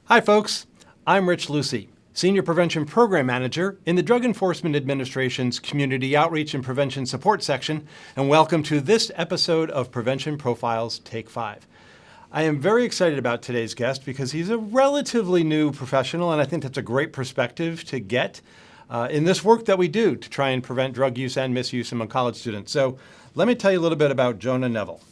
Hi, folks. I'm Rich Lucy, Senior Prevention Program Manager in the Drug Enforcement Administration's Community Outreach and Prevention Support section, and welcome to this episode of Prevention Profiles Take 5. I am very excited about today's guest because he's a relatively new professional, and I think that's a great perspective to get in this work that we do to try and prevent drug use and misuse among college students. So let me tell you a little bit about Jonah Neville.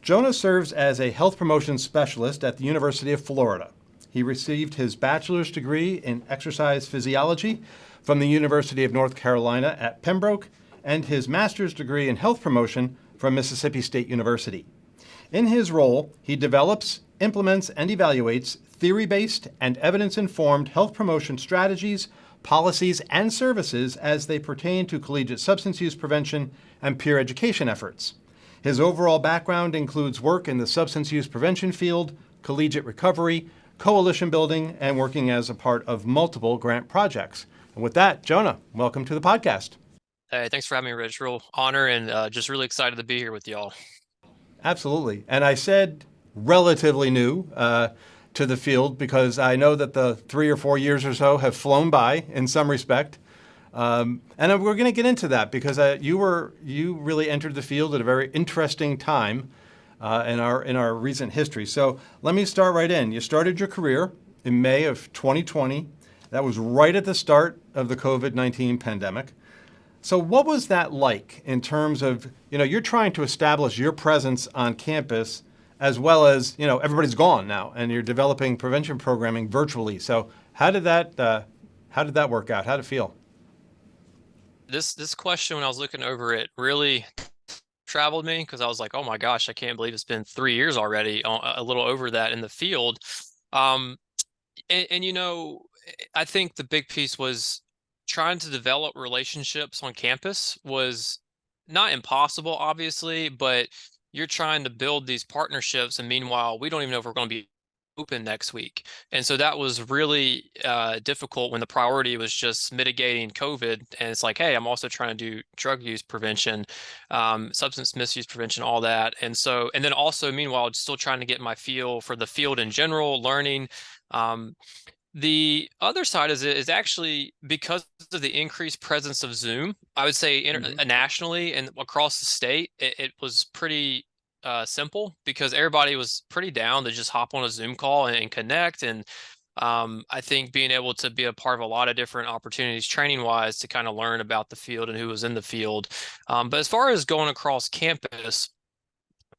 Jonah serves as a health promotion specialist at the University of Florida. He received his bachelor's degree in exercise physiology from the University of North Carolina at Pembroke and his master's degree in health promotion from Mississippi State University. In his role, he develops, implements, and evaluates theory-based and evidence-informed health promotion strategies, policies, and services as they pertain to collegiate substance use prevention and peer education efforts. His overall background includes work in the substance use prevention field, collegiate recovery, coalition building, and working as a part of multiple grant projects. And with that, Jonah, welcome to the podcast. Hey, thanks for having me, Rich. Real honor and just really excited to be here with y'all. Absolutely. And I said relatively new to the field because I know that the 3 or 4 years or so have flown by in some respect. And we're going to get into that because you really entered the field at a very interesting time in our recent history. So let me start right in. You started your career in May of 2020. That was right at the start of the COVID-19 pandemic. So what was that like in terms of, you're trying to establish your presence on campus as well as, everybody's gone now and you're developing prevention programming virtually. So how did that work out? How did it feel? This question, when I was looking over it, really traveled me because I was like, oh my gosh, I can't believe it's been 3 years already, a little over that in the field. Um, and I think the big piece was trying to develop relationships on campus was not impossible, obviously, but you're trying to build these partnerships, and meanwhile, we don't even know if we're going to be open next week. And so that was really difficult when the priority was just mitigating COVID. And it's like, hey, I'm also trying to do drug use prevention, substance misuse prevention, all that. And then also, meanwhile, still trying to get my feel for the field in general, learning. The other side is actually because of the increased presence of Zoom, I would say nationally and across the state, it was pretty simple because everybody was pretty down to just hop on a Zoom call and connect. And I think being able to be a part of a lot of different opportunities training wise to kind of learn about the field and who was in the field. But as far as going across campus,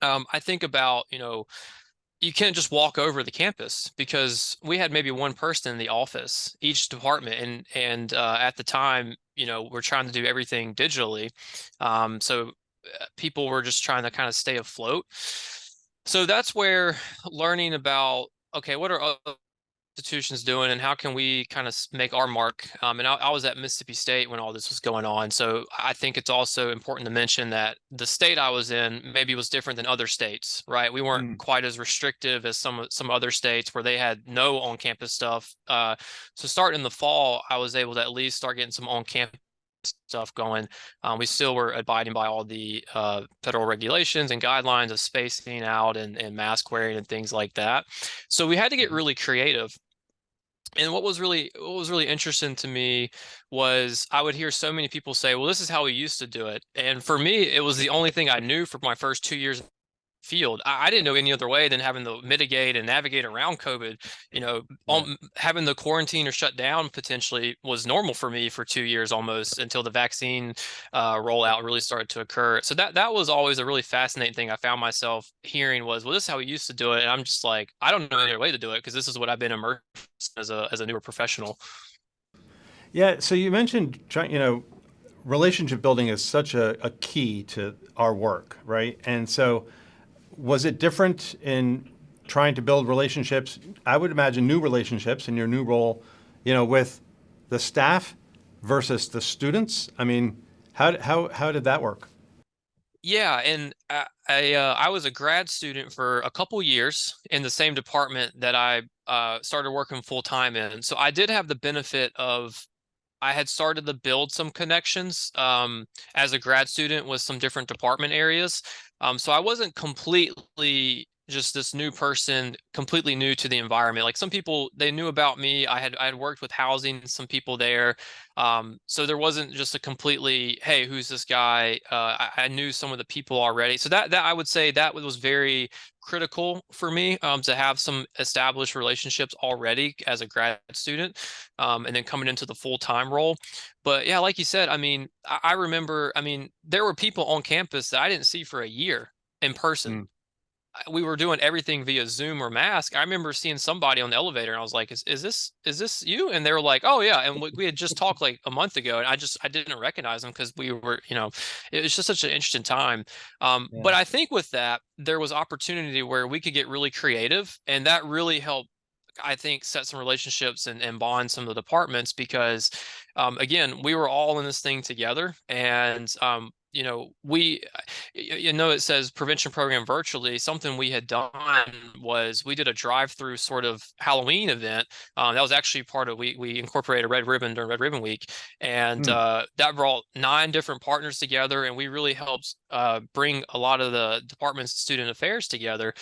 I think about, you can't just walk over the campus because we had maybe one person in the office, each department, and at the time, we're trying to do everything digitally, so people were just trying to kind of stay afloat. So that's where learning about, okay, what are other institutions doing and how can we kind of make our mark? And I was at Mississippi State when all this was going on. So I think it's also important to mention that the state I was in maybe was different than other states, right? We weren't quite as restrictive as some other states where they had no on-campus stuff. So starting in the fall, I was able to at least start getting some on-campus stuff going. We still were abiding by all the federal regulations and guidelines of spacing out and mask wearing and things like that. So we had to get really creative. And what was really interesting to me was I would hear so many people say, well, this is how we used to do it. And for me, it was the only thing I knew for my first 2 years in the field. I didn't know any other way than having to mitigate and navigate around COVID. Having the quarantine or shut down potentially was normal for me for 2 years almost until the vaccine rollout really started to occur. So that was always a really fascinating thing I found myself hearing was, well, this is how we used to do it. And I'm just like, I don't know any other way to do it because this is what I've been immersed as a newer professional. Yeah, so you mentioned, relationship building is such a key to our work, right? And so was it different in trying to build relationships? I would imagine new relationships in your new role, with the staff versus the students. I mean, how did that work? Yeah, and I was a grad student for a couple years in the same department that I started working full time in. So I did have the benefit of I had started to build some connections as a grad student with some different department areas. So I wasn't completely just this new person, completely new to the environment. Like some people, they knew about me. I had worked with housing, some people there. So there wasn't just a completely, hey, who's this guy? I knew some of the people already. So that I would say that was very critical for me, to have some established relationships already as a grad student, and then coming into the full-time role. But yeah, like you said, I mean, I remember, I mean, there were people on campus that I didn't see for a year in person. Mm. We were doing everything via Zoom or Mask. I remember seeing somebody on the elevator, and I was like, "Is this you?" And they were like, "Oh yeah." And we had just talked like a month ago, and I didn't recognize them because we were, it was just such an interesting time. But Yeah. I think with that, there was opportunity where we could get really creative, and that really helped. I think set some relationships and bond some of the departments because, again, we were all in this thing together, and it says prevention program virtually. Something we had done was we did a drive-through sort of Halloween event. That was actually part of we incorporated Red Ribbon during Red Ribbon Week, and Mm. that brought 9 different partners together, and we really helped bring a lot of the departments of student affairs together.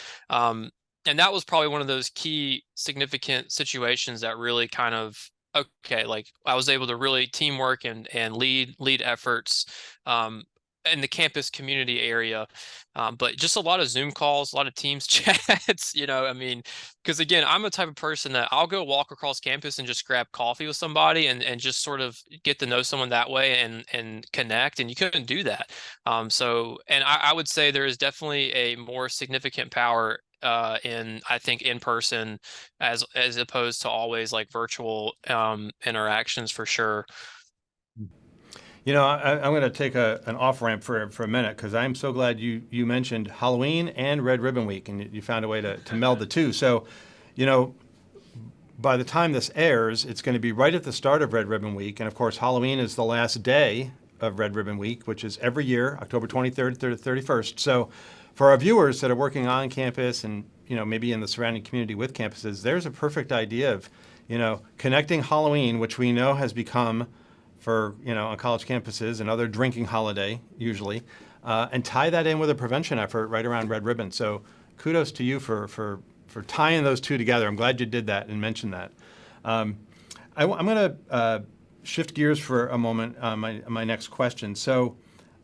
And that was probably one of those key significant situations that really kind of okay, like I was able to really teamwork and lead efforts, um, in the campus community area. But just a lot of Zoom calls, a lot of Teams chats, I mean, because again, I'm a type of person that I'll go walk across campus and just grab coffee with somebody and just sort of get to know someone that way and connect. And you couldn't do that. And I would say there is definitely a more significant power in I think in person as opposed to always like virtual interactions for sure. I'm going to take an off ramp for a minute because I'm so glad you mentioned Halloween and Red Ribbon Week, and you found a way to meld the two. So, you know, by the time this airs, it's going to be right at the start of Red Ribbon Week, and of course, Halloween is the last day of Red Ribbon Week, which is every year, October 23rd to 31st. So, for our viewers that are working on campus and maybe in the surrounding community with campuses, there's a perfect idea of connecting Halloween, which we know has become for on college campuses another drinking holiday usually, and tie that in with a prevention effort right around Red Ribbon. So kudos to you for tying those two together. I'm glad you did that and mentioned that. I'm going to shift gears for a moment on my next question. So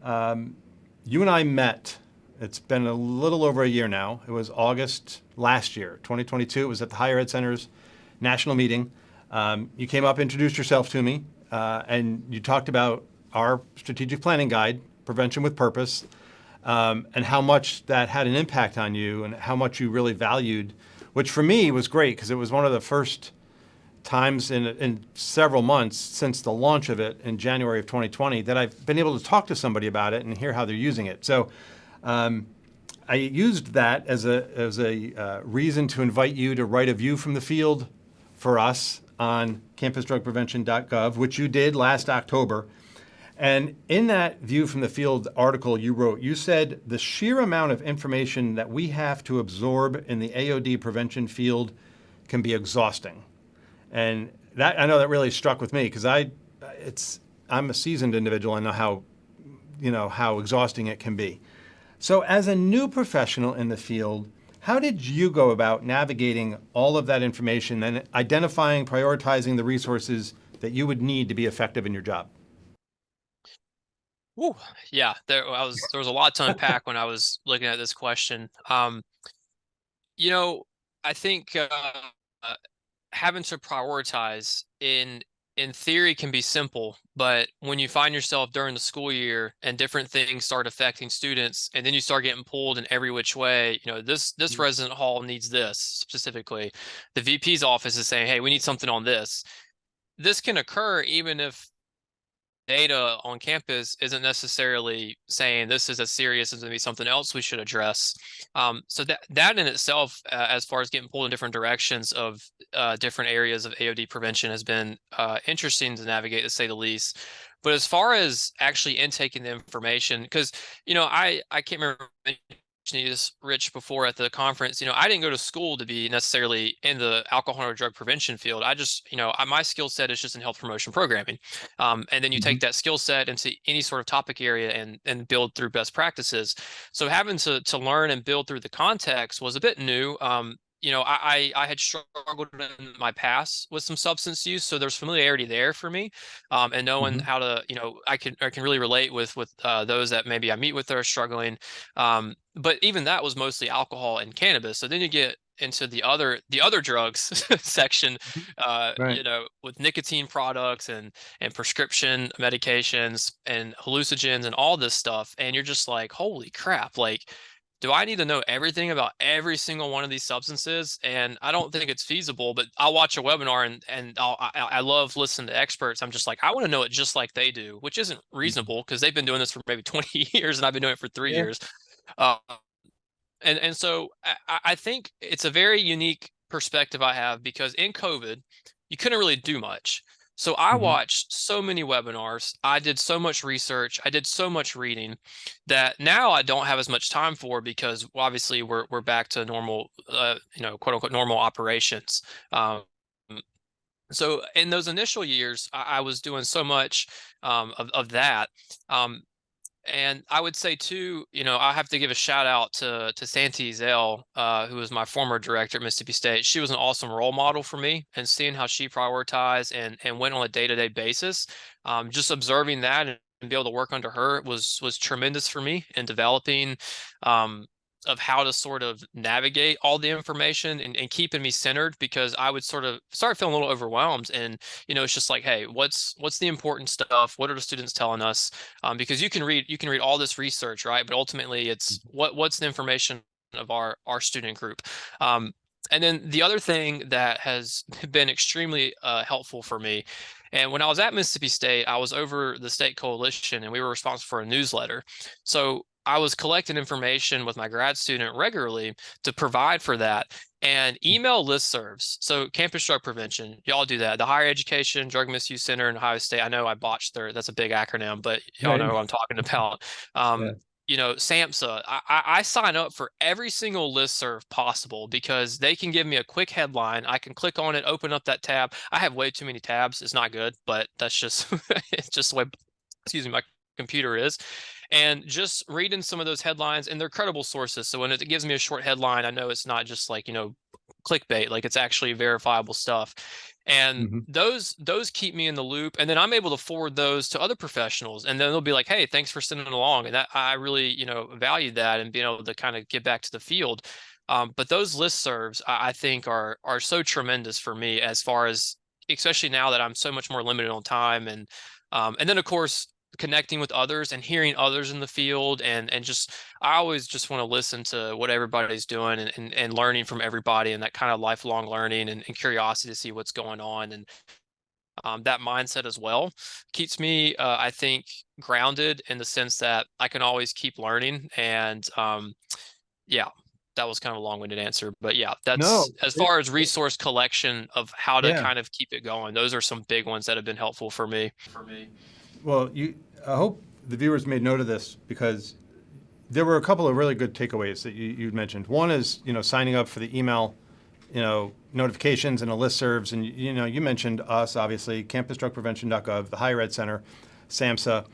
you and I met. It's been a little over a year now. It was August last year, 2022. It was at the Higher Ed Center's national meeting. You came up, introduced yourself to me, and you talked about our strategic planning guide, Prevention with Purpose, and how much that had an impact on you and how much you really valued, which for me was great because it was one of the first times in several months since the launch of it in January of 2020 that I've been able to talk to somebody about it and hear how they're using it. So I used that as a reason to invite you to write a view from the field for us on campusdrugprevention.gov, which you did last October. And in that view from the field article you wrote, you said the sheer amount of information that we have to absorb in the AOD prevention field can be exhausting. And that I know that really struck with me because I'm a seasoned individual. I know how exhausting it can be. So as a new professional in the field, how did you go about navigating all of that information and identifying, prioritizing the resources that you would need to be effective in your job? Woo. Yeah, there was a lot to unpack when I was looking at this question. You know, I think uh, having to prioritize in theory can be simple, but when you find yourself during the school year and different things start affecting students, and then you start getting pulled in every which way, this resident hall needs this specifically. The VP's office is saying, "Hey, we need something on this." This can occur even if data on campus isn't necessarily saying this is as serious as maybe something else we should address. So that in itself, as far as getting pulled in different directions of different areas of AOD prevention, has been interesting to navigate, to say the least. But as far as actually intaking the information, because I can't remember you this, Rich, before at the conference. I didn't go to school to be necessarily in the alcohol or drug prevention field. I just, my skill set is just in health promotion programming. And then you take Mhm. that skill set into any sort of topic area and build through best practices. So having to learn and build through the context was a bit new. I had struggled in my past with some substance use, so there's familiarity there for me, and knowing Mhm. how to, I can really relate with those that maybe I meet with that are struggling. But even that was mostly alcohol and cannabis. So then you get into the other drugs section, Mhm. Right. with nicotine products and prescription medications and hallucinogens and all this stuff, and you're just like, holy crap, like, do I need to know everything about every single one of these substances? And I don't think it's feasible, but I'll watch a webinar and I love listening to experts. I'm just like, I want to know it just like they do, which isn't Mhm. reasonable because they've been doing this for maybe 20 years and I've been doing it for three Yeah. years. Uh, and so I think it's a very unique perspective I have because in COVID, you couldn't really do much. So I Mhm. watched so many webinars. I did so much research. I did so much reading that now I don't have as much time for because obviously we're back to normal, quote unquote normal operations. Um, so in those initial years, I was doing so much of that. Um, and I would say too, I have to give a shout out to Santi Zell, who was my former director at Mississippi State. She was an awesome role model for me, and seeing how she prioritized and went on a day-to-day basis, just observing that and be able to work under her was tremendous for me in developing of how to sort of navigate all the information and keeping me centered because I would sort of start feeling a little overwhelmed and it's just like, hey, what's the important stuff? What are the students telling us? Because you can read all this research, right? But ultimately, it's Mhm. what's the information of our student group. Um, and then the other thing that has been extremely helpful for me, and when I was at Mississippi State, I was over the state coalition, and we were responsible for a newsletter. So I was collecting information with my grad student regularly to provide for that and email listservs. So campus drug prevention, y'all do that. The Higher Education Drug Misuse Center in Ohio State. I know I botched that's a big acronym, but y'all know Right. what I'm talking about. Yeah. SAMHSA. I sign up for every single listserv possible because they can give me a quick headline. I can click on it, open up that tab. I have way too many tabs. It's not good, but that's just it's just the way, excuse me, my computer is. And just reading some of those headlines, and they're credible sources. So when it gives me a short headline, I know it's not just like, clickbait, like it's actually verifiable stuff. And Mhm. those keep me in the loop. And then I'm able to forward those to other professionals. And then they'll be like, hey, thanks for sending it along. And that I really, value that and being able to kind of get back to the field. But those listservs, I think are so tremendous for me as far as especially now that I'm so much more limited on time and then of course connecting with others and hearing others in the field and just I always just want to listen to what everybody's doing and learning from everybody and that kind of lifelong learning and curiosity to see what's going on and that mindset as well keeps me I think grounded in the sense that I can always keep learning and yeah, that was kind of a long-winded answer, but yeah, No. that's as far as resource collection of how to Yeah. kind of keep it going. Those are some big ones that have been helpful for me. Well, I hope the viewers made note of this because there were a couple of really good takeaways that you mentioned. One is, signing up for the email, notifications and the listservs. And, you mentioned us, obviously, campusdrugprevention.gov, the Higher Ed Center, SAMHSA.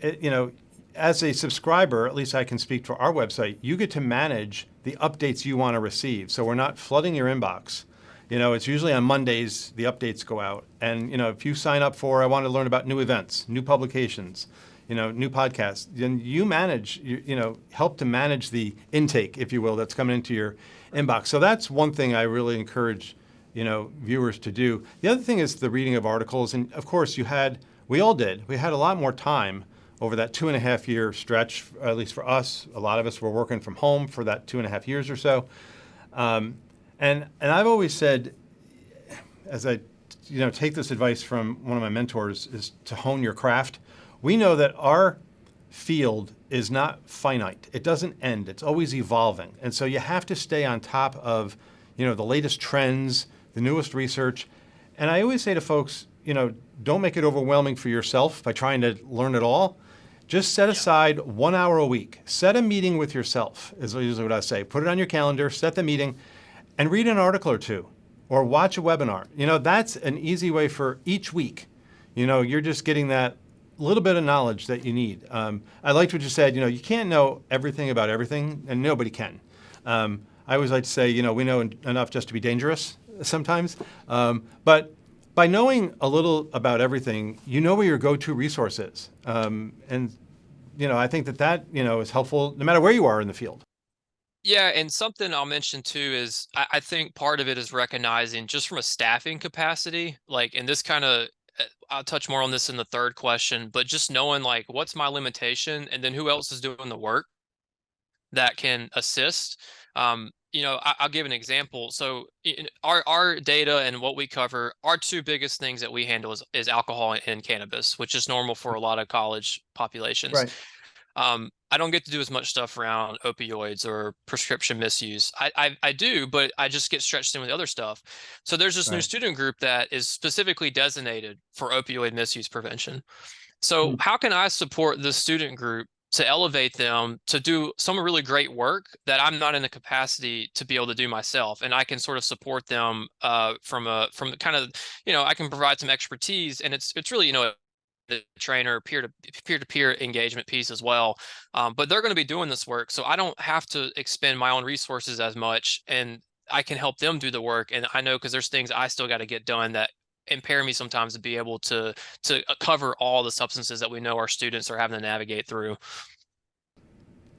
It, as a subscriber, at least I can speak for our website, you get to manage the updates you want to receive. So we're not flooding your inbox. It's usually on Mondays the updates go out. And, if you sign up for, I want to learn about new events, new publications, new podcasts, then you manage, help to manage the intake, if you will, that's coming into your inbox. So that's one thing I really encourage, viewers to do. The other thing is the reading of articles. And of course we all did. We had a lot more time over that 2.5 year stretch, at least for us. A lot of us were working from home for that 2.5 years or so. And I've always said, as I take this advice from one of my mentors, is to hone your craft. We know that our field is not finite. It doesn't end. It's always evolving. And so you have to stay on top of, the latest trends, the newest research. And I always say to folks, don't make it overwhelming for yourself by trying to learn it all. Just set Yeah. aside 1 hour a week. Set a meeting with yourself, is usually what I say. Put it on your calendar, set the meeting, and read an article or two or watch a webinar. That's an easy way for each week. You're just getting that little bit of knowledge that you need. I liked what you said. You can't know everything about everything, and nobody can. I always like to say, we know enough just to be dangerous sometimes. But by knowing a little about everything, you know where your go-to resource is. And I think that is helpful no matter where you are in the field. Yeah, and something I'll mention too is I think part of it is recognizing just from a staffing capacity, like, and this kind of, I'll touch more on this in the third question, but just knowing like what's my limitation and then who else is doing the work that can assist. I'll give an example. So our data and what we cover, our two biggest things that we handle is alcohol and cannabis, which is normal for a lot of college populations. Right. I don't get to do as much stuff around opioids or prescription misuse. I do, but I just get stretched in with other stuff. So there's this new Right. student group that is specifically designated for opioid misuse prevention. So Hmm. how can I support the student group to elevate them to do some really great work that I'm not in the capacity to be able to do myself, and I can sort of support them from kind of, I can provide some expertise, and it's really, the trainer peer-to-peer engagement piece as well. But they're going to be doing this work, so I don't have to expend my own resources as much, and I can help them do the work. And I know because there's things I still got to get done that impair me sometimes to be able to cover all the substances that we know our students are having to navigate through.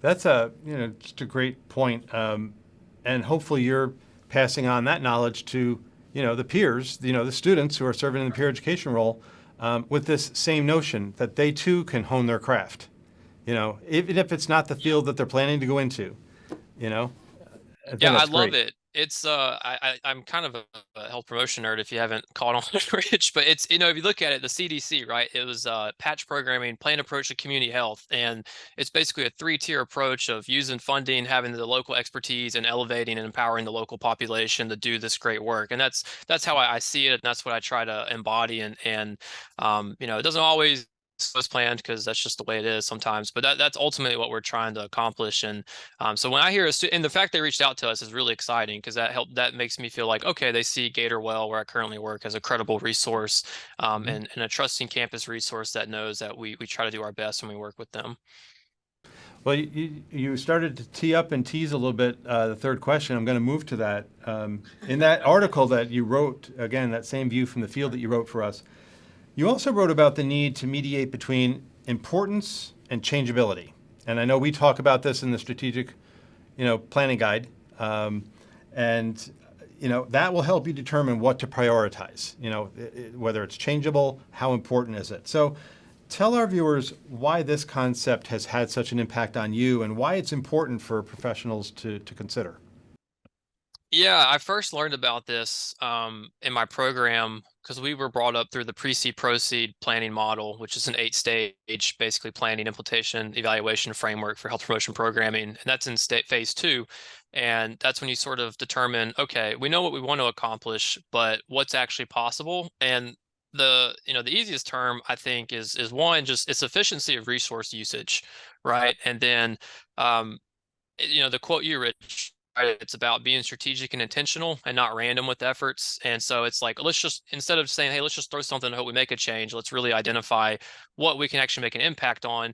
That's just a great point. And hopefully you're passing on that knowledge to, the peers, the students who are serving in the peer education role, with this same notion that they too can hone their craft. Even if it's not the Yeah. field that they're planning to go into, you know, I think Yeah, I that's love great. it. It's I'm kind of a health promotion nerd if you haven't caught on, Rich, but it's, if you look at it, the CDC, right? It was patch programming, planned approach to community health, and it's basically a three-tier approach of using funding, having the local expertise, and elevating and empowering the local population to do this great work. And that's how I see it, and that's what I try to embody. And it doesn't always go as planned because that's just the way it is sometimes, but that's ultimately what we're trying to accomplish. And so when I hear and the fact they reached out to us is really exciting because that makes me feel like, okay, they see Gator Well, where I currently work, as a credible resource, Mhm. and a trusting campus resource that knows that we try to do our best when we work with them. Well, you started to tee up and tease a little bit the third question. I'm going to move to that. In that article that you wrote, again, that same view from the field that you wrote for us, you also wrote about the need to mediate between importance and changeability. And I know we talk about this in the strategic, planning guide. And that will help you determine what to prioritize. Whether it's changeable, how important is it? So tell our viewers why this concept has had such an impact on you and why it's important for professionals to consider. Yeah, I first learned about this in my program because we were brought up through the pre-seed proceed planning model, which is an 8-stage basically planning, implementation, evaluation framework for health promotion programming, and that's in phase 2. And that's when you sort of determine, okay, we know what we want to accomplish, but what's actually possible. And the easiest term I think is one, just it's efficiency of resource usage, right? And then the quote you, Rich, right? It's about being strategic and intentional and not random with efforts. And so it's like, let's just, instead of saying, hey, let's just throw something and hope we make a change, let's really identify what we can actually make an impact on.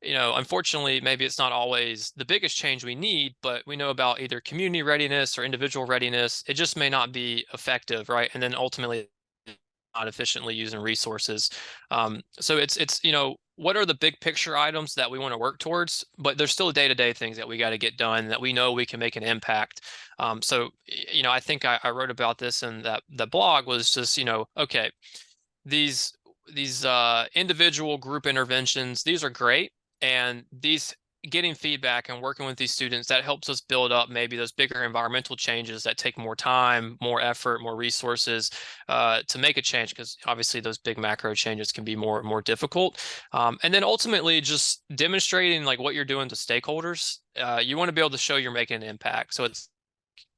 Unfortunately, maybe it's not always the biggest change we need, but we know about either community readiness or individual readiness. It just may not be effective, right? And then ultimately, not efficiently using resources. So it's what are the big picture items that we want to work towards, but there's still day-to-day things that we got to get done that we know we can make an impact. I think I wrote about this in that the blog was just, okay, these individual group interventions, these are great, and these getting feedback and working with these students, that helps us build up maybe those bigger environmental changes that take more time, more effort, more resources to make a change, because obviously those big macro changes can be more difficult. And then ultimately just demonstrating like what you're doing to stakeholders. You want to be able to show you're making an impact, so it's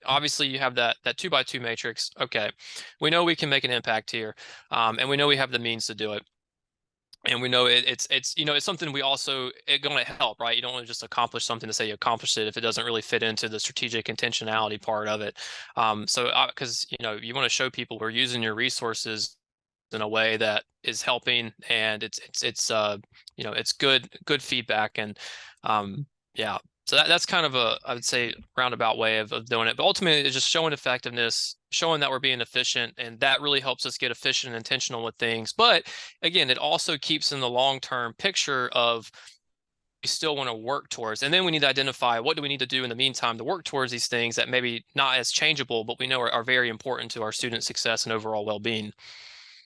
obviously you have that 2x2 matrix. Okay, we know we can make an impact here, and we know we have the means to do it. And we know it's something we also it's going to help, right? You don't want to just accomplish something to say you accomplished it if it doesn't really fit into the strategic intentionality part of it. So because you want to show people we're using your resources in a way that is helping, and it's good feedback. And yeah, so that's kind of a, I would say, roundabout way of doing it, but ultimately it's just showing effectiveness, showing that we're being efficient, and that really helps us get efficient and intentional with things. But again, it also keeps in the long-term picture of we still want to work towards, and then we need to identify what do we need to do in the meantime to work towards these things that maybe not as changeable, but we know are very important to our student success and overall well-being.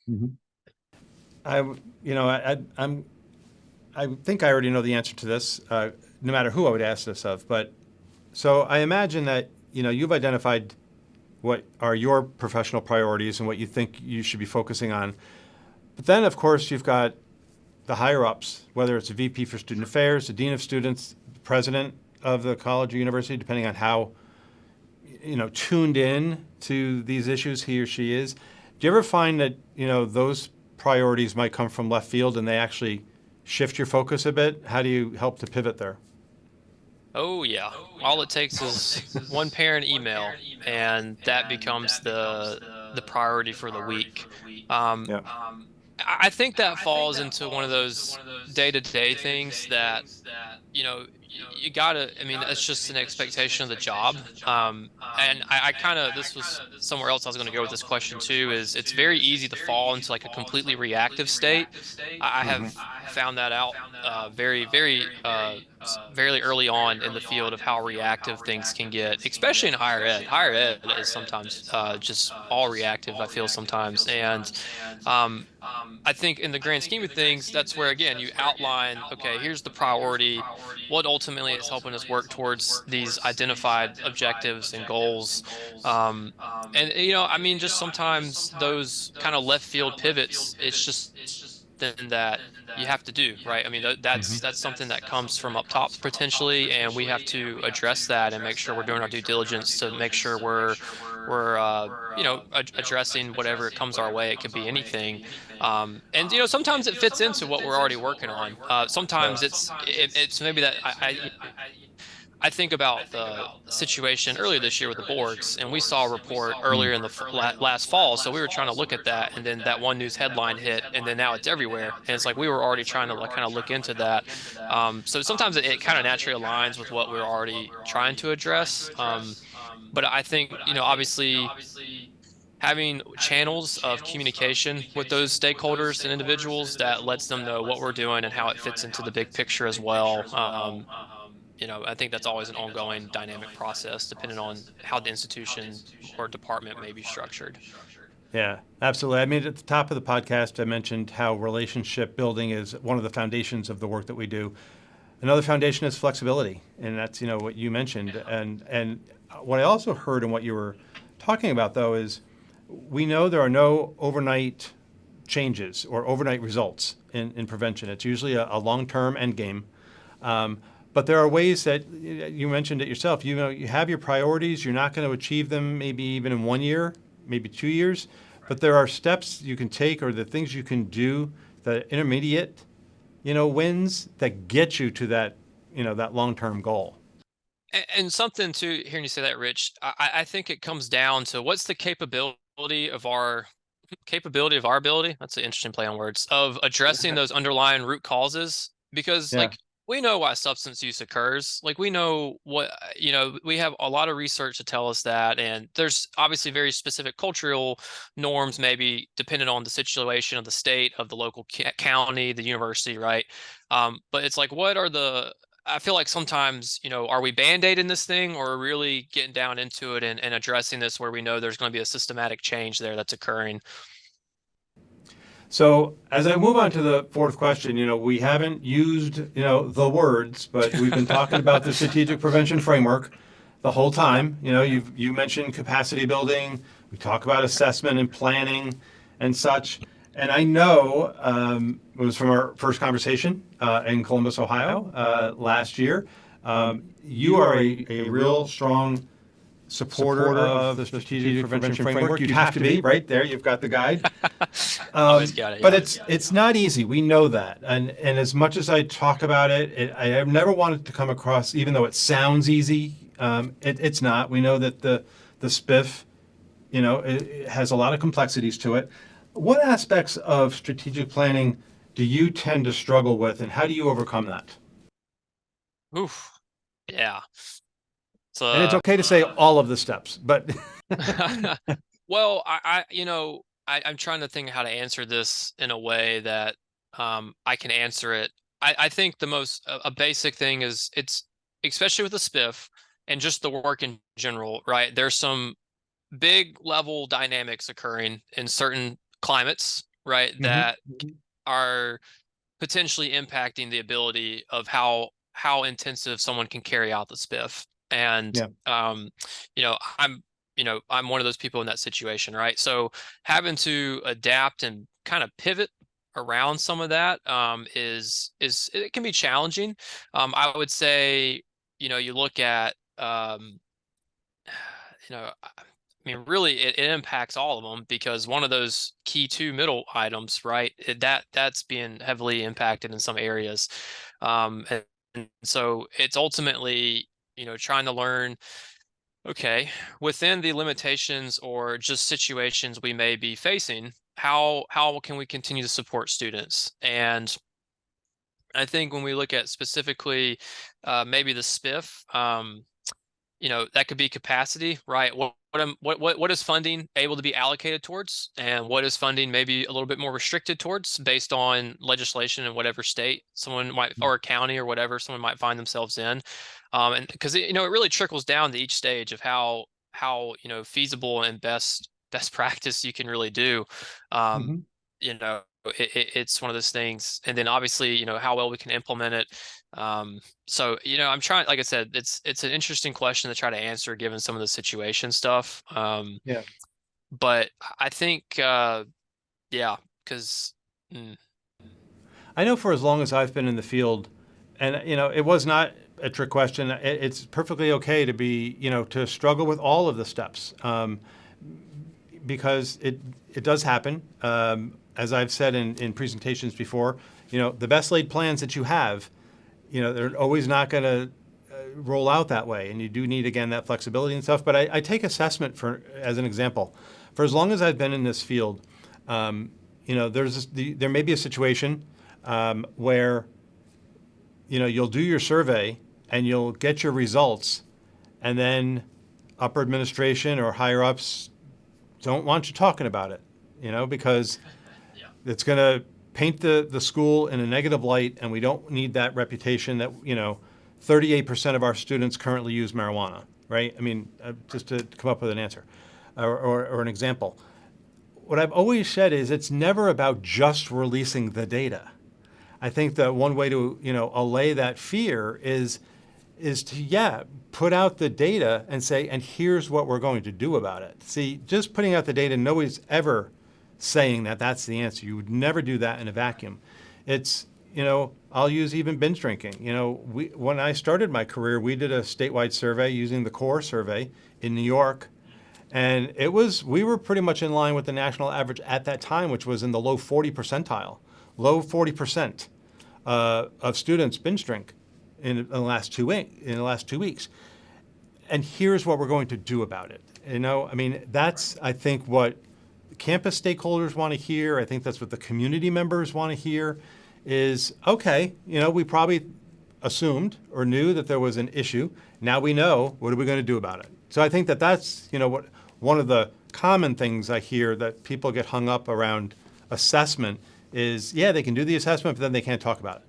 Mhm. I, I think I already know the answer to this, no matter who I would ask this of. But so I imagine that you've identified what are your professional priorities and what you think you should be focusing on. But then, of course, you've got the higher ups, whether it's a VP for Student Affairs, the Dean of Students, the President of the college or university, depending on how tuned in to these issues he or she is. Do you ever find that those priorities might come from left field and they actually shift your focus a bit? How do you help to pivot there? Oh yeah. All it takes is one parent email, and that becomes the priority for the week. Um, Yeah. I think that falls into one of those day-to-day things that you gotta, I mean, it's just an expectation of the job. And I kind of, this was somewhere else I was going to go with this question too, is it's very easy to fall into like a completely reactive state. I Hmm. have found that out very early on in the field of how reactive things can get, especially in higher ed. Higher ed is sometimes just all reactive, I feel sometimes. And um, I think in the grand scheme of things, that's where, again, you outline, okay, here's the priority, what ultimately is helping us work towards these identified objectives and goals. Um, and, I mean, just sometimes those kind of left field pivots, it's just something that you have to do, right? I mean, that's something that comes from up top potentially, and we have to address that and make sure we're doing our due diligence to make sure we're addressing whatever it comes our way. It could be anything. And sometimes it fits into what we're already working on. Sometimes it's maybe that I think about the situation earlier this year with the boards, and we saw a report earlier in the last fall. So we were trying to look at that, and then that one news headline hit, and then now it's everywhere. And it's like we were already trying to like kind of look into that. So sometimes it kind of naturally aligns with what we're already trying to address. But I think, obviously having channels of communication with those stakeholders and individuals that lets them know what we're doing and how it fits into the big picture as well. I think that's always an ongoing dynamic process, depending on how the institution or department may be structured. Yeah, absolutely. I mean, at the top of the podcast, I mentioned how relationship building is one of the foundations of the work that we do. Another foundation is flexibility, and that's what you mentioned. And what I also heard in what you were talking about, though, is we know there are no overnight changes or overnight results in prevention. It's usually a long-term end game. But there are ways that you mentioned it yourself. You have your priorities. You're not going to achieve them maybe even in 1 year, maybe 2 years. But there are steps you can take or the things you can do, the intermediate, wins that get you to that long-term goal. And something to hearing you say that, Rich, I think it comes down to what's the capability of our ability. That's an interesting play on words of addressing those underlying root causes, because Yeah. like we know why substance use occurs. Like we know what, we have a lot of research to tell us that, and there's obviously very specific cultural norms, maybe dependent on the situation of the state, of the local county, the university, right? But it's like, what are the I feel like sometimes, are we band-aiding this thing, or really getting down into it and addressing this where we know there's going to be a systematic change there that's occurring? So as I move on to the fourth question, we haven't used, the words, but we've been talking about the strategic prevention framework the whole time. You mentioned capacity building. We talk about assessment and planning and such. And I know it was from our first conversation in Columbus, Ohio, last year. You are a real strong supporter of the strategic prevention framework. You'd have to be right there. You've got the guide. Always got it. But Yeah. it's not easy. We know that, and as much as I talk about it, I have never wanted to come across, even though it sounds easy, it's not. We know that the spiff, it has a lot of complexities to it. What aspects of strategic planning do you tend to struggle with, and how do you overcome that? Oof. Yeah. And it's So, okay to say all of the steps, but well, I'm trying to think how to answer this in a way that I can answer it. I think the most a basic thing is it's especially with the spiff and just the work in general, right? There's some big level dynamics occurring in certain climates, right? Mhm. That are potentially impacting the ability of how intensive someone can carry out the spiff. And Yeah. you know, I'm I'm one of those people in that situation, right? So having to adapt and kind of pivot around some of that is it can be challenging. I would say, you look at I mean, really, it impacts all of them because one of those key two middle items, right? That's being heavily impacted in some areas, and so it's ultimately, trying to learn. Okay, within the limitations or just situations we may be facing, how can we continue to support students? And I think when we look at specifically, maybe the spiff. That could be capacity, right? What is funding able to be allocated towards, and what is funding maybe a little bit more restricted towards based on legislation in whatever state someone might, or county or whatever someone might find themselves in, and because it really trickles down to each stage of how feasible and best practice you can really do. Um, Mhm. it's one of those things, and then obviously how well we can implement it. So, I'm trying, like I said, it's an interesting question to try to answer given some of the situation stuff. Yeah. But I think, yeah, because mm, I know for as long as I've been in the field, and it was not a trick question. It's perfectly okay to be, to struggle with all of the steps, because it does happen. As I've said in presentations before, the best laid plans that you have, they're always not going to roll out that way, and you do need again that flexibility and stuff. But I take assessment for as an example. For as long as I've been in this field, there may be a situation where you'll do your survey and you'll get your results, and then upper administration or higher ups don't want you talking about it, because yeah, it's going to paint the school in a negative light, and we don't need that reputation that 38% of our students currently use marijuana, right? I mean, just to come up with an answer or an example. What I've always said is it's never about just releasing the data. I think that one way to allay that fear is to put out the data and say, and here's what we're going to do about it. See, just putting out the data, nobody's ever saying that that's the answer. You would never do that in a vacuum. It's I'll use even binge drinking. When I started my career, we did a statewide survey using the core survey in New York, and we were pretty much in line with the national average at that time, which was in the low 40 percentile, low 40% of students binge drink in the last 2 weeks. And here's what we're going to do about it. I mean, that's I think what campus stakeholders want to hear. I think that's what the community members want to hear. Is okay. We probably assumed or knew that there was an issue. Now we know, what are we going to do about it? So I think that that's what one of the common things I hear that people get hung up around assessment is, they can do the assessment, but then they can't talk about it.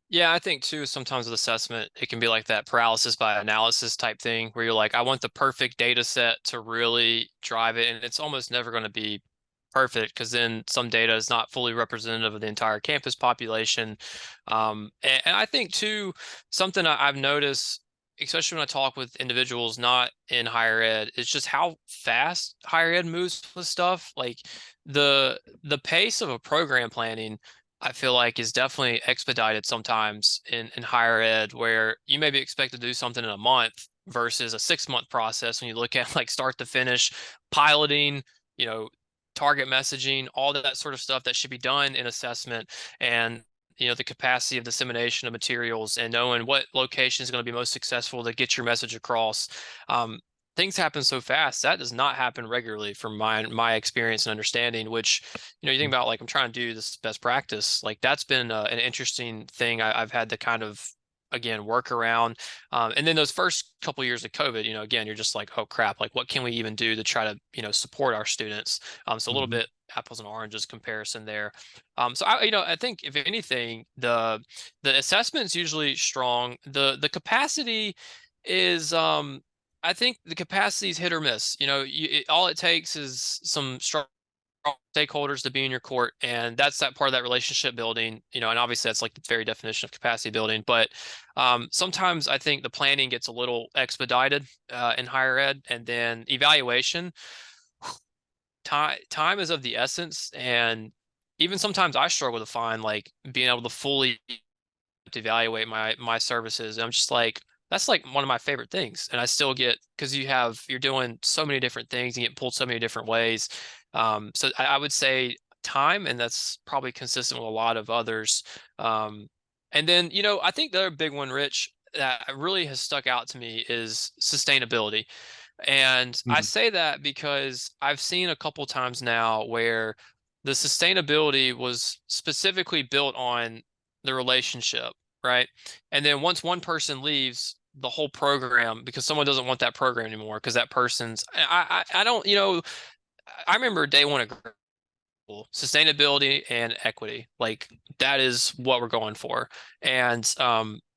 yeah. I think too sometimes with assessment it can be like that paralysis by analysis type thing where you're like, I want the perfect data set to really drive it, and it's almost never going to be perfect because then some data is not fully representative of the entire campus population. And I think too, something I've noticed, especially when I talk with individuals not in higher ed, is just how fast higher ed moves with stuff. Like the pace of a program planning, I feel like is definitely expedited sometimes in higher ed, where you may be expected to do something in a month versus a 6-month process when you look at like start to finish piloting, you know, target messaging, all that sort of stuff that should be done in assessment, and the capacity of dissemination of materials and knowing what location is going to be most successful to get your message across. Um, Things happen so fast that does not happen regularly from my experience and understanding, which you think about, like, I'm trying to do this best practice, like that's been an interesting thing I've had to kind of again work around. And then those first couple years of COVID, again, you're just like, oh crap, like what can we even do to try to support our students? So a little Mhm. bit apples and oranges comparison there. So I think if anything, the assessment is usually strong. The capacity is I think the capacity is hit or miss. All it takes is some strong stakeholders to be in your court, and that's that part of that relationship building. And obviously that's like the very definition of capacity building. But sometimes I think the planning gets a little expedited in higher ed, and then evaluation. Time is of the essence, and even sometimes I struggle to find like being able to fully to evaluate my services. And I'm just like, that's like one of my favorite things. And I still get, because you're doing so many different things and get pulled so many different ways. So I would say time, and that's probably consistent with a lot of others. And then, I think the other big one, Rich, that really has stuck out to me is sustainability. And I Mhm. say that because I've seen a couple times now where the sustainability was specifically built on the relationship, right? And then once one person leaves, the whole program, because someone doesn't want that program anymore, because that person's, I don't, I remember day one of sustainability and equity, like that is what we're going for. And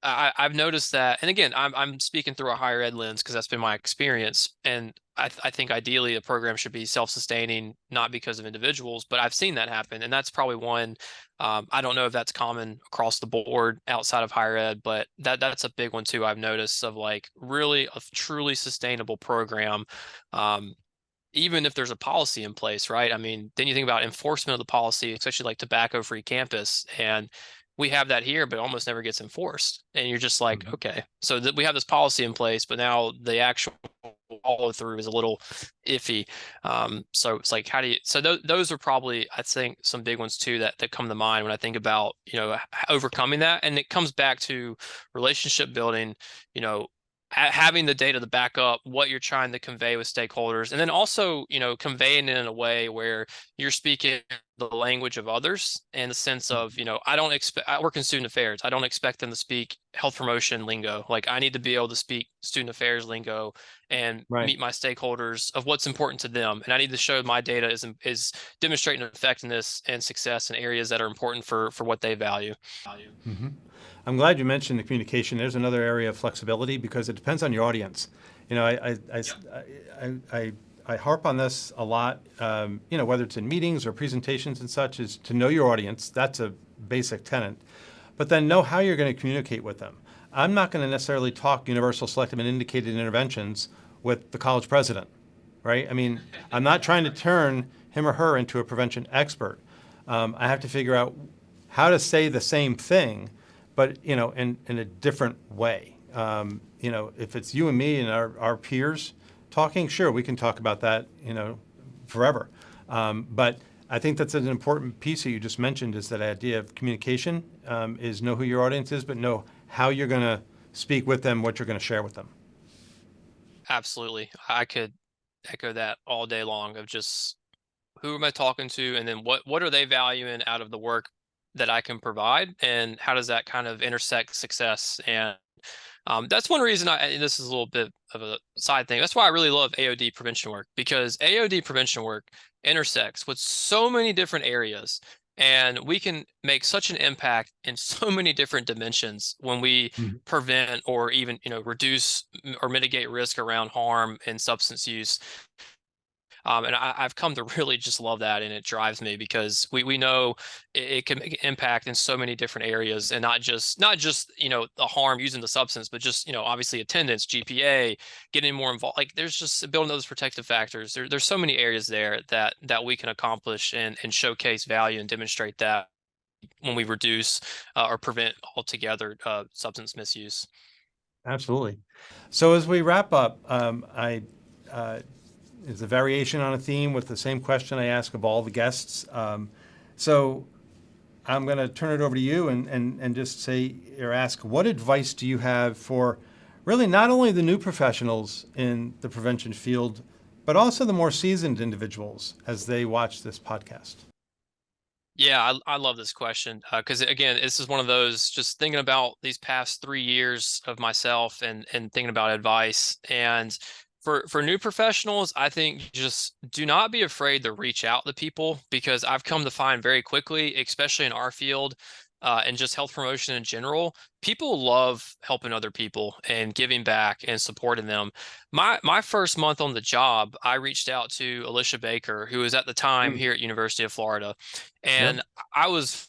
I've noticed that, and again, I'm speaking through a higher ed lens because that's been my experience. And I think ideally a program should be self-sustaining, not because of individuals, but I've seen that happen. And that's probably one. I don't know if that's common across the board outside of higher ed, but that's a big one too. I've noticed, of like really a truly sustainable program. Um, Even if there's a policy in place, right? I mean, then you think about enforcement of the policy, especially like tobacco-free campus, and we have that here, but it almost never gets enforced. And you're just like, Mhm. okay, so that we have this policy in place, but now the actual follow through is a little iffy. So it's like, how do you? So those are probably, I think, some big ones too that come to mind when I think about overcoming that, and it comes back to relationship building. You know, having the data to back up what you're trying to convey with stakeholders, and then also conveying it in a way where you're speaking the language of others, in the sense of I work in student affairs. I don't expect them to speak health promotion lingo. Like, I need to be able to speak student affairs lingo and Right. meet my stakeholders of what's important to them, and I need to show my data is demonstrating effectiveness and success in areas that are important for what they value. hmm I'm glad you mentioned the communication. There's another area of flexibility because it depends on your audience. You know, I harp on this a lot. Whether it's in meetings or presentations and such, is to know your audience. That's a basic tenet. But then know how you're going to communicate with them. I'm not going to necessarily talk universal selective and indicated interventions with the college president, right? I mean, I'm not trying to turn him or her into a prevention expert. I have to figure out how to say the same thing, but in a different way. If it's you and me and our peers talking, sure, we can talk about that, forever. But I think that's an important piece that you just mentioned, is that idea of communication, is know who your audience is, but know how you're going to speak with them, what you're going to share with them. Absolutely, I could echo that all day long, of just who am I talking to, and then what are they valuing out of the work that I can provide, and how does that kind of intersect success. And that's one reason and this is a little bit of a side thing. That's why I really love AOD prevention work, because AOD prevention work intersects with so many different areas, and we can make such an impact in so many different dimensions when we Mhm. prevent or even reduce or mitigate risk around harm and substance use. And I've come to really just love that, and it drives me because we know it can make an impact in so many different areas, and not just the harm using the substance, but just obviously attendance, GPA, getting more involved. Like, there's just building those protective factors. There's so many areas there that we can accomplish and showcase value and demonstrate that when we reduce or prevent altogether substance misuse. Absolutely. So as we wrap up, I is a variation on a theme with the same question I ask of all the guests. So I'm going to turn it over to you and just say or ask, what advice do you have for really not only the new professionals in the prevention field, but also the more seasoned individuals as they watch this podcast? Yeah, I love this question because again, this is one of those just thinking about these past 3 years of myself and thinking about advice. And for new professionals, I think just do not be afraid to reach out to people because I've come to find very quickly, especially in our field, and just health promotion in general, people love helping other people and giving back and supporting them. My first month on the job, I reached out to Alicia Baker, who was at the time Mm. here at University of Florida, Yep. and I was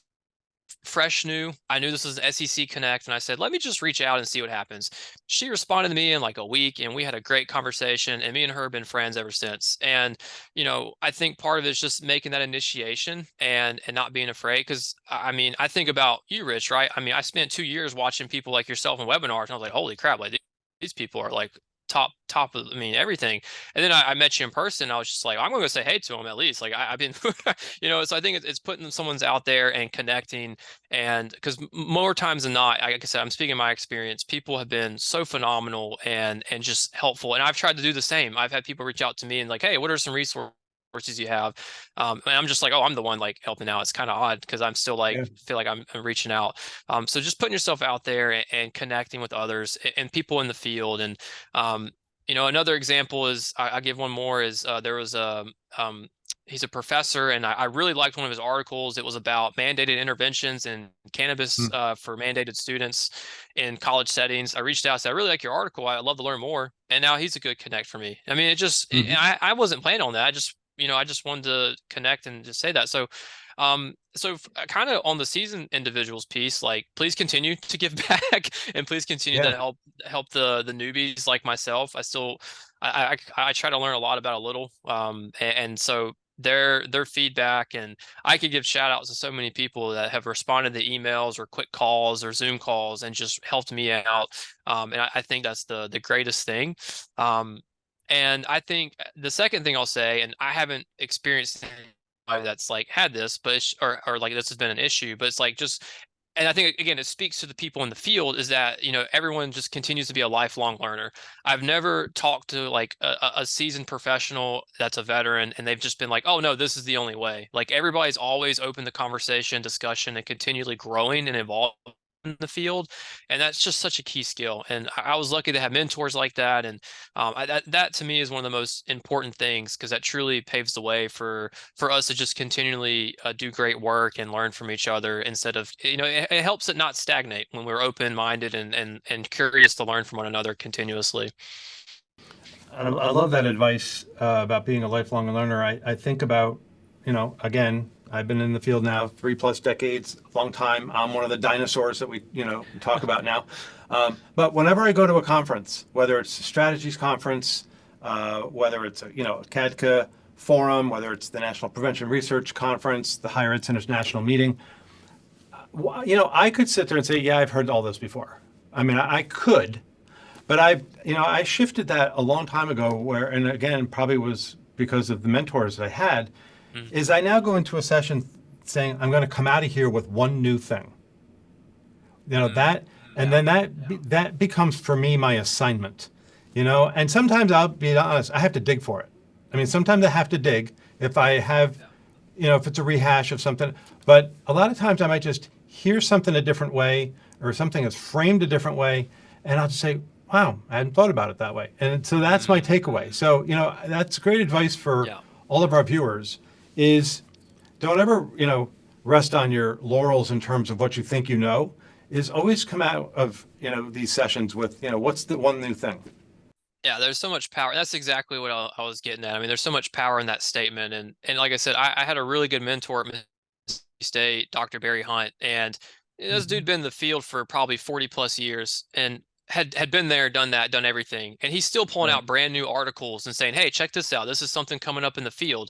fresh new. I knew this was an SEC Connect, and I said, let me just reach out and see what happens. She responded to me in like a week, and we had a great conversation. And me and her have been friends ever since. And I think part of it is just making that initiation and not being afraid. Because I mean, I think about you, Rich, right? I mean, I spent 2 years watching people like yourself in webinars, and I was like, holy crap, like these people are like top of, I mean, everything. And then I met you in person. I was just like, I'm going to go say hey to them at least. Like I've been, so I think it's putting someone's out there and connecting. And because more times than not, like I said, I'm speaking my experience, people have been so phenomenal and just helpful. And I've tried to do the same. I've had people reach out to me and like, hey, what are some resources you have? And I'm just like, oh, I'm the one like helping out. It's kind of odd because I'm still like Yeah. feel like I'm reaching out. So just putting yourself out there and connecting with others and people in the field. And another example is I give one more is there was he's a professor, and I really liked one of his articles. It was about mandated interventions in cannabis Mm. for mandated students in college settings. I reached out, said, I really like your article. I'd love to learn more. And now he's a good connect for me. I mean, Mhm. I wasn't planning on that. I just wanted to connect and just say that. So kind of on the seasoned individuals piece, like please continue to give back and please continue to Yeah. help the newbies like myself. I try to learn a lot about a little. And so their feedback, and I could give shout outs to so many people that have responded to emails or quick calls or Zoom calls and just helped me out. And I think that's the greatest thing. Um, and I think the second thing I'll say, and I haven't experienced anybody that's like had this, but or like this has been an issue, but it's like just, and I think again, it speaks to the people in the field is that, everyone just continues to be a lifelong learner. I've never talked to like a seasoned professional that's a veteran and they've just been like, oh no, this is the only way. Like everybody's always open to conversation, discussion, and continually growing and evolving in the field. And that's just such a key skill. And I was lucky to have mentors like that. And that to me is one of the most important things because that truly paves the way for us to just continually do great work and learn from each other instead of, it helps it not stagnate when we're open-minded and curious to learn from one another continuously. I love that advice about being a lifelong learner. I think about, again, I've been in the field now 3+ decades, long time. I'm one of the dinosaurs that we, talk about now. But whenever I go to a conference, whether it's a strategies conference, whether it's a CADCA forum, whether it's the National Prevention Research Conference, the Higher Ed Center's national meeting, I could sit there and say, yeah, I've heard all this before. I mean, I could, but I shifted that a long time ago where, and again, probably was because of the mentors that I had, Mm. is I now go into a session saying, I'm going to come out of here with one new thing. That, and Yeah. then that becomes for me my assignment, and sometimes I'll be honest, I have to dig for it. I mean, sometimes I have to dig if I have, if it's a rehash of something, but a lot of times I might just hear something a different way or something is framed a different way. And I'll just say, wow, I hadn't thought about it that way. And so that's my takeaway. So, that's great advice for Yeah. all of our viewers is don't ever, rest on your laurels in terms of what you think is always come out of, these sessions with, what's the one new thing? Yeah, there's so much power. That's exactly what I was getting at. I mean, there's so much power in that statement. And like I said, I had a really good mentor at Mississippi State, Dr. Barry Hunt, and this dude Mhm. been in the field for probably 40 plus years and had been there, done that, done everything. And he's still pulling Right. out brand new articles and saying, hey, check this out. This is something coming up in the field.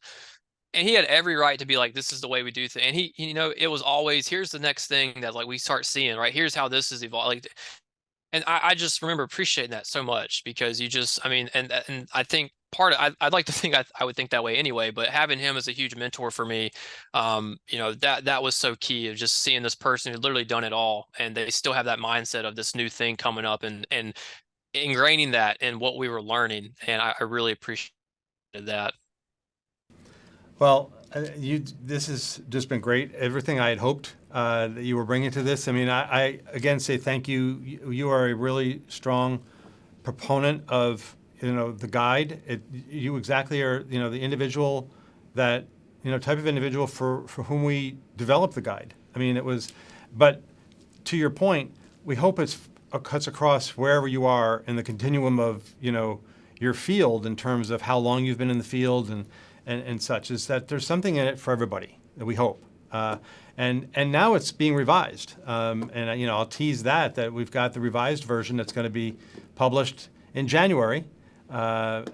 And he had every right to be like, this is the way we do things. And it was always, here's the next thing that like we start seeing, right? Here's how this is evolving. Like, And I just remember appreciating that so much because you just, I mean, and I think I'd like to think I would think that way anyway, but having him as a huge mentor for me, that was so key of just seeing this person who'd literally done it all, and they still have that mindset of this new thing coming up, and ingraining that in what we were learning. And I really appreciated that. Well, this has just been great. Everything I had hoped that you were bringing to this. I mean, I again say thank you. You are a really strong proponent of the guide. You exactly are the individual that type of individual for whom we developed the guide. I mean, but to your point, we hope it cuts across wherever you are in the continuum of your field in terms of how long you've been in the field and such, is that there's something in it for everybody, that we hope. And now it's being revised. And I'll tease that we've got the revised version that's going to be published in January, and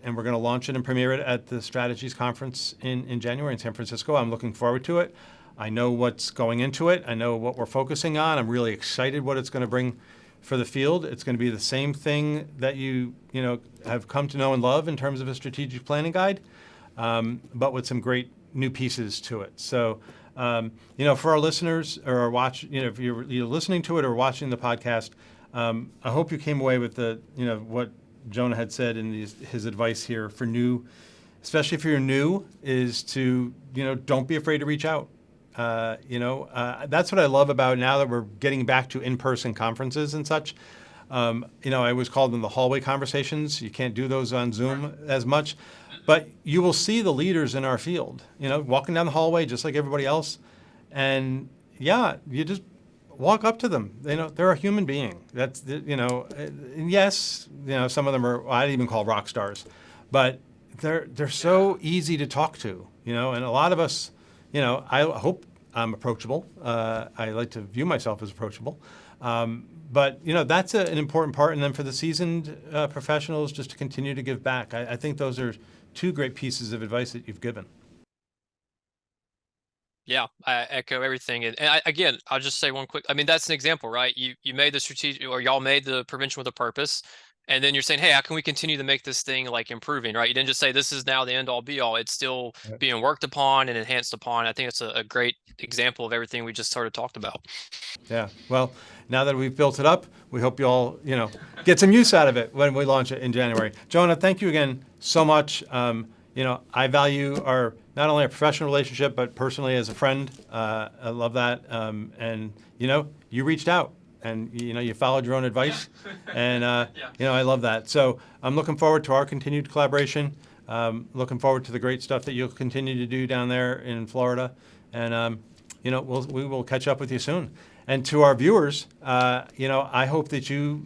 we're going to launch it and premiere it at the Strategies Conference in January in San Francisco. I'm looking forward to it. I know what's going into it. I know what we're focusing on. I'm really excited what it's going to bring for the field. It's going to be the same thing that you have come to know and love in terms of a strategic planning guide, but with some great new pieces to it. So, for our listeners or if you're listening to it or watching the podcast, I hope you came away with what Jonah had said in his advice here for especially if you're new, is to don't be afraid to reach out. That's what I love about now that we're getting back to in-person conferences and such. I always call them the hallway conversations. You can't do those on Zoom as much, but you will see the leaders in our field, walking down the hallway just like everybody else. And you just walk up to them. They're a human being. That's, and yes, some of them are, I'd even call rock stars, but they're so easy to talk to, and a lot of us, I hope I'm approachable. I like to view myself as approachable. But that's an important part. And then for the seasoned professionals, just to continue to give back. I think those are two great pieces of advice that you've given. Yeah, I echo everything. And again, I'll just say one quick, I mean, that's an example, right? You made the strategic, or y'all made the prevention with a purpose. And then you're saying, hey, how can we continue to make this thing like improving, right? You didn't just say this is now the end all be all. It's still being worked upon and enhanced upon. I think it's a great example of everything we just sort of talked about. Yeah. Well, now that we've built it up, we hope you all, get some use out of it when we launch it in January. Jonah, thank you again so much. I value not only our professional relationship, but personally as a friend. I love that. And you reached out. And you followed your own advice, and I love that. So I'm looking forward to our continued collaboration. Looking forward to the great stuff that you'll continue to do down there in Florida, and we will catch up with you soon. And to our viewers, I hope that you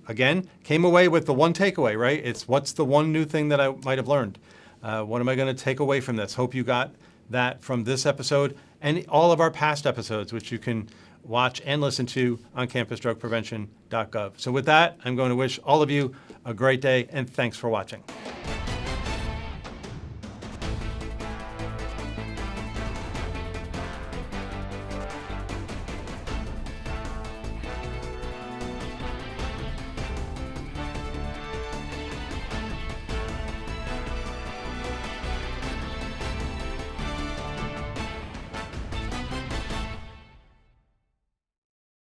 again came away with the one takeaway. Right? It's what's the one new thing that I might have learned. What am I going to take away from this? Hope you got that from this episode and all of our past episodes, which you can watch and listen to on campusdrugprevention.gov. So with that, I'm going to wish all of you a great day, and thanks for watching.